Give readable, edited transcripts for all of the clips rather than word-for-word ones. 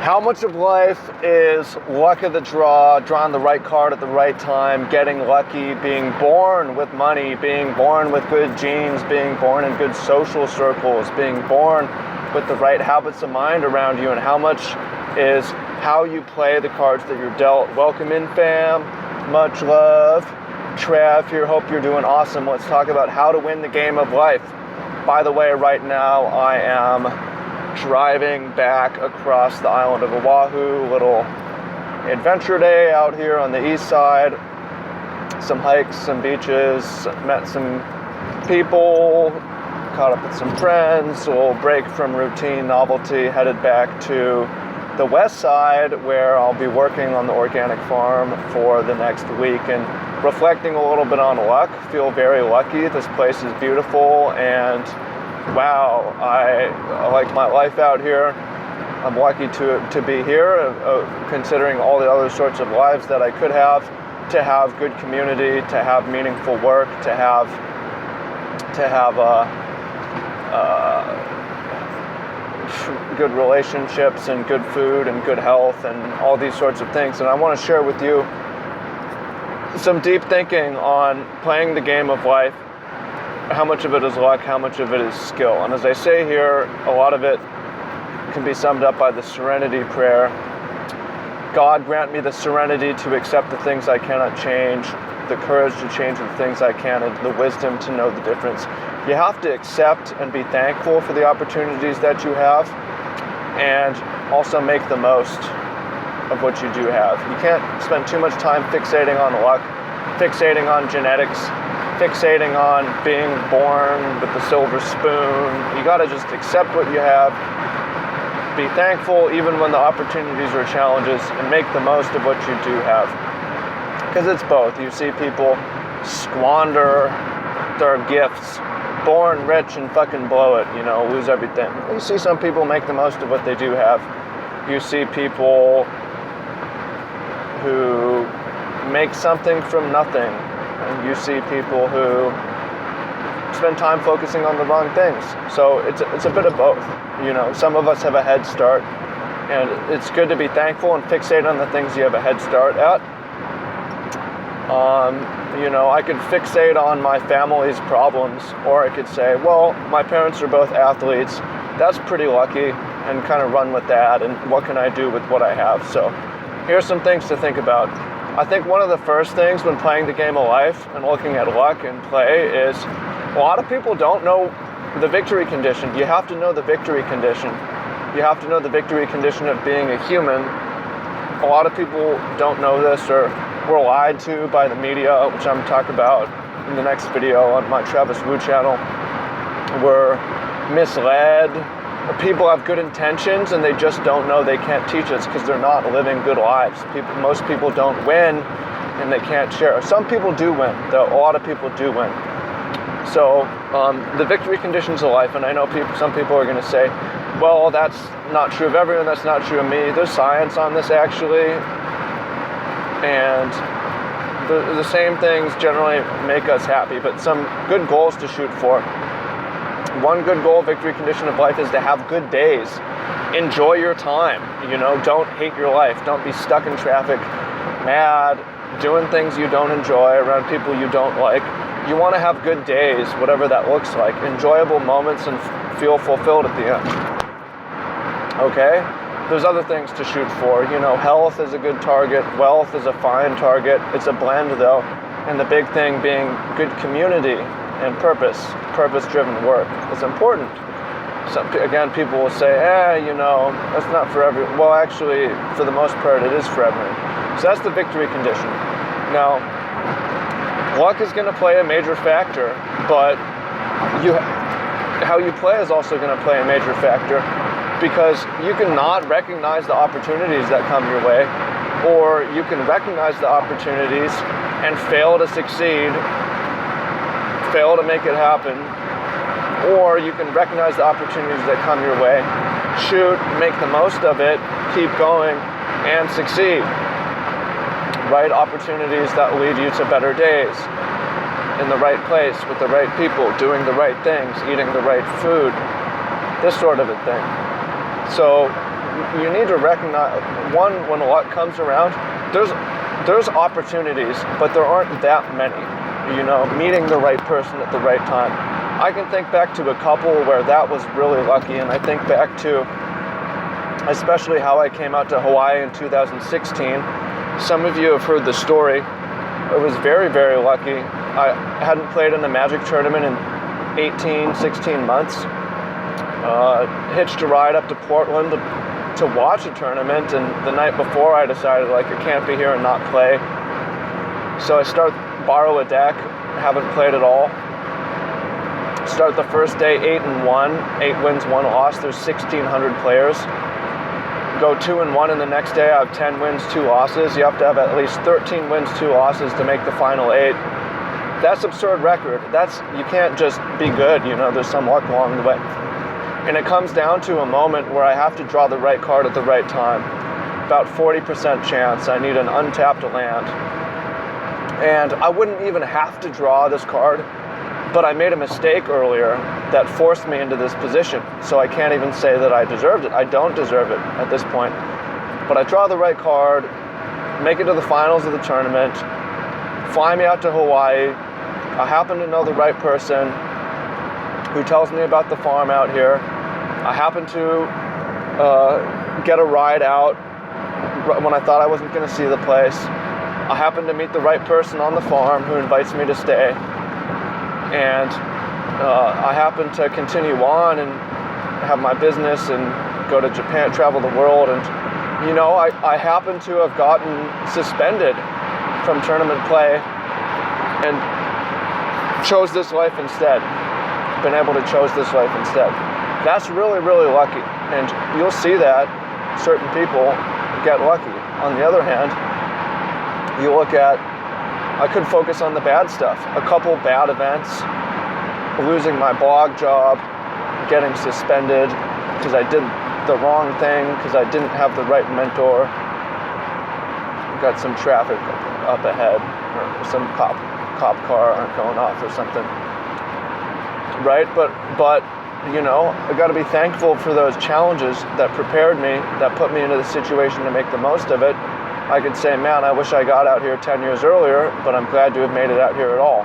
How much of life is luck of the draw, drawing the right card at the right time, getting lucky, being born with money, being born with good genes, being born in good social circles, being born with the right habits of mind around you, and how much is how you play the cards that you're dealt? Welcome in, fam. Much love. Trav here. Hope you're doing awesome. Let's talk about how to win the game of life. By the way, right now I am driving back across the island of Oahu, little adventure day out here on the east side. Some hikes, some beaches, met some people, caught up with some friends, a little break from routine novelty, headed back to the west side where I'll be working on the organic farm for the next week and reflecting a little bit on luck. Feel very lucky. This place is beautiful and wow, I like my life out here. I'm lucky to be here, considering all the other sorts of lives that I could have, to have good community, to have meaningful work, to have good relationships and good food and good health and all these sorts of things. And I want to share with you some deep thinking on playing the game of life. How much of it is luck, how much of it is skill. And as I say here, a lot of it can be summed up by the serenity prayer. God, grant me the serenity to accept the things I cannot change, the courage to change the things I can, and the wisdom to know the difference. You have to accept and be thankful for the opportunities that you have, and also make the most of what you do have. You can't spend too much time fixating on luck, fixating on genetics, fixating on being born with the silver spoon. You gotta just accept what you have, be thankful even when the opportunities are challenges, and make the most of what you do have. Because it's both. You see people squander their gifts, born rich and fucking blow it, lose everything. You see some people make the most of what they do have. You see people who make something from nothing. And you see people who spend time focusing on the wrong things. So it's a bit of both. Some of us have a head start, and it's good to be thankful and fixate on the things you have a head start at. I could fixate on my family's problems, or I could say, well, my parents are both athletes. That's pretty lucky, and kind of run with that. And what can I do with what I have? So here's some things to think about. I think one of the first things when playing the game of life and looking at luck and play is a lot of people don't know the victory condition. You have to know the victory condition. You have to know the victory condition of being a human. A lot of people don't know this, or were lied to by the media, which I'm talking about in the next video on my Travis Wu channel. Were misled. People have good intentions and they just don't know. They can't teach us because they're not living good lives. Most people don't win and they can't share. Some people do win, though. A lot of people do win. So the victory conditions of life, and I know some people are going to say, well, that's not true of everyone, that's not true of me. There's science on this actually, and the same things generally make us happy, but some good goals to shoot for. One good goal, victory condition of life, is to have good days. Enjoy your time. Don't hate your life. Don't be stuck in traffic, mad, doing things you don't enjoy, around people you don't like. You want to have good days, whatever that looks like. Enjoyable moments and feel fulfilled at the end. Okay? There's other things to shoot for. Health is a good target. Wealth is a fine target. It's a blend, though. And the big thing being good community and purpose-driven work is important. Again, people will say, that's not for everyone. Well, actually, for the most part, it is for everyone. So that's the victory condition. Now, luck is going to play a major factor, but how you play is also going to play a major factor, because you can not recognize the opportunities that come your way, or you can recognize the opportunities and fail to succeed, fail to make it happen, or you can recognize the opportunities that come your way, shoot, make the most of it, keep going, and succeed. Right opportunities that lead you to better days, in the right place, with the right people, doing the right things, eating the right food, this sort of a thing. So you need to recognize, one, when luck comes around, there's opportunities, but there aren't that many. Meeting the right person at the right time. I can think back to a couple where that was really lucky, and I think back to especially how I came out to Hawaii in 2016. Some of you have heard the story. I was very, very lucky. I hadn't played in a Magic tournament in 18, 16 months. Hitched a ride up to Portland to watch a tournament, and the night before I decided I can't be here and not play. So I borrow a deck, haven't played at all. Start the first day 8-1, 8 wins, 1 loss. There's 1,600 players. Go 2-1, and the next day I have 10 wins, 2 losses. You have to have at least 13 wins, 2 losses to make the final 8. That's absurd record. You can't just be good, there's some luck along the way. And it comes down to a moment where I have to draw the right card at the right time. About 40% chance. I need an untapped land. And I wouldn't even have to draw this card, but I made a mistake earlier that forced me into this position. So I can't even say that I deserved it. I don't deserve it at this point. But I draw the right card, make it to the finals of the tournament, fly me out to Hawaii. I happen to know the right person who tells me about the farm out here. I happen to get a ride out when I thought I wasn't going to see the place. I happen to meet the right person on the farm who invites me to stay. And I happen to continue on and have my business and go to Japan, travel the world. And, I happen to have gotten suspended from tournament play and chose this life instead. Been able to choose this life instead. That's really, really lucky. And you'll see that certain people get lucky. On the other hand, you look at, I could focus on the bad stuff. A couple bad events, losing my blog job, getting suspended because I did the wrong thing, because I didn't have the right mentor. Got some traffic up ahead, or some cop car going off or something. Right? But I got to be thankful for those challenges that prepared me, that put me into the situation to make the most of it. I could say, man, I wish I got out here 10 years earlier, but I'm glad to have made it out here at all.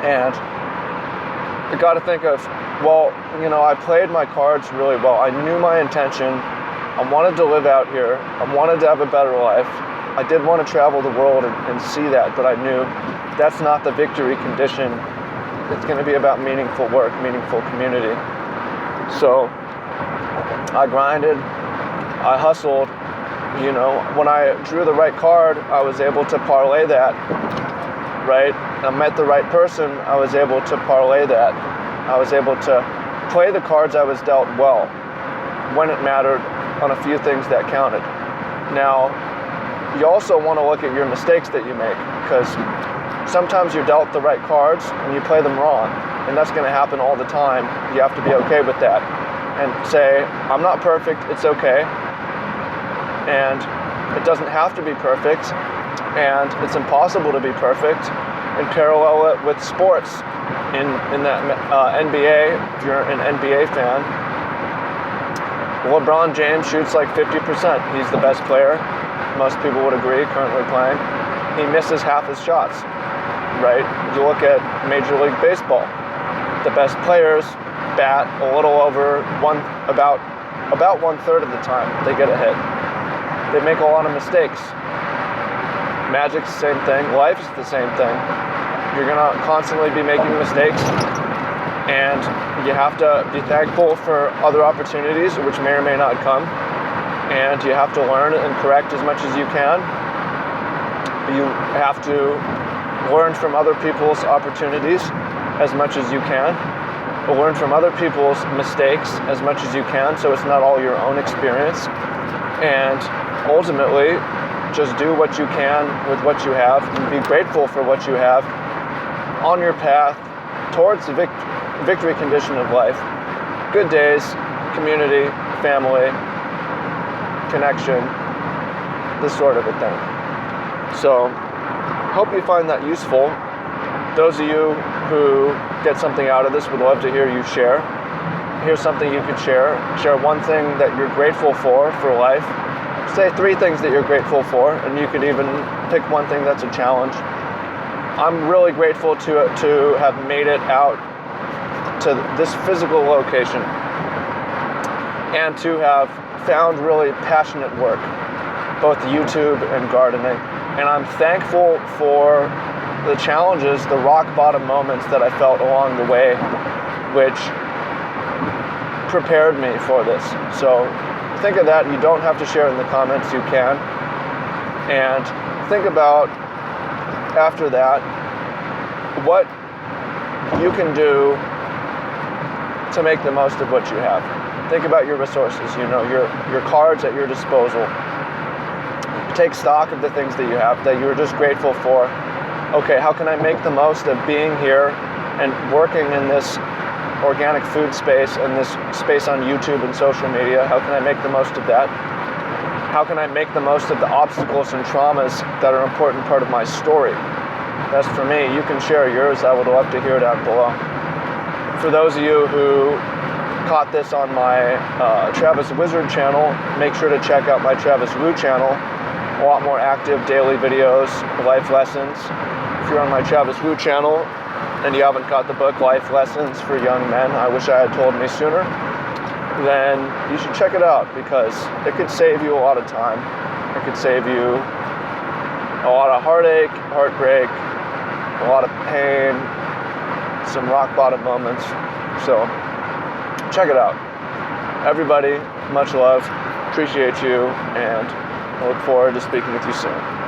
And I got to think of, I played my cards really well. I knew my intention. I wanted to live out here. I wanted to have a better life. I did want to travel the world and see that, but I knew that's not the victory condition. It's going to be about meaningful work, meaningful community. So I grinded, I hustled. When I drew the right card, I was able to parlay that, right? I met the right person, I was able to parlay that. I was able to play the cards I was dealt well when it mattered on a few things that counted. Now, you also want to look at your mistakes that you make, because sometimes you're dealt the right cards and you play them wrong, and that's going to happen all the time. You have to be okay with that and say, I'm not perfect, it's okay. And it doesn't have to be perfect, and it's impossible to be perfect, and parallel it with sports. In that NBA, if you're an NBA fan, LeBron James shoots like 50%. He's the best player, most people would agree, currently playing. He misses half his shots, right? You look at Major League Baseball, the best players bat a little over about 1/3 of the time they get a hit. They make a lot of mistakes. Magic's the same thing. Life's the same thing. You're going to constantly be making mistakes, and you have to be thankful for other opportunities, which may or may not come, and you have to learn and correct as much as you can. You have to learn from other people's opportunities as much as you can. Learn from other people's mistakes as much as you can, so it's not all your own experience. And ultimately, just do what you can with what you have, and be grateful for what you have on your path towards the victory condition of life. Good days, community, family, connection, this sort of a thing. So, hope you find that useful. Those of you who get something out of this would love to hear you share. here's something you could share. Share one thing that you're grateful for life. Say 3 things that you're grateful for, and you could even pick one thing that's a challenge. I'm really grateful to have made it out to this physical location and to have found really passionate work, both YouTube and gardening. And I'm thankful for the challenges, the rock bottom moments that I felt along the way, which prepared me for this. So think of that. You don't have to share in the comments, you can. And think about, after that, what you can do to make the most of what you have. Think about your resources, your cards at your disposal. Take stock of the things that you have, that you're just grateful for. Okay, how can I make the most of being here and working in this organic food space and this space on YouTube and social media? How can I make the most of that? How can I make the most of the obstacles and traumas that are an important part of my story? That's for me. You can share yours. I would love to hear down below. For those of you who caught this on my Travis Wizard channel, make sure to check out my Travis Woo channel. A lot more active daily videos, life lessons. If you're on my Travis Woo channel and you haven't got the book Life Lessons for Young Men, I wish I had told me sooner, then you should check it out, because it could save you a lot of time. It could save you a lot of heartache, heartbreak, a lot of pain, some rock bottom moments. So check it out. Everybody, much love, appreciate you, and I look forward to speaking with you soon.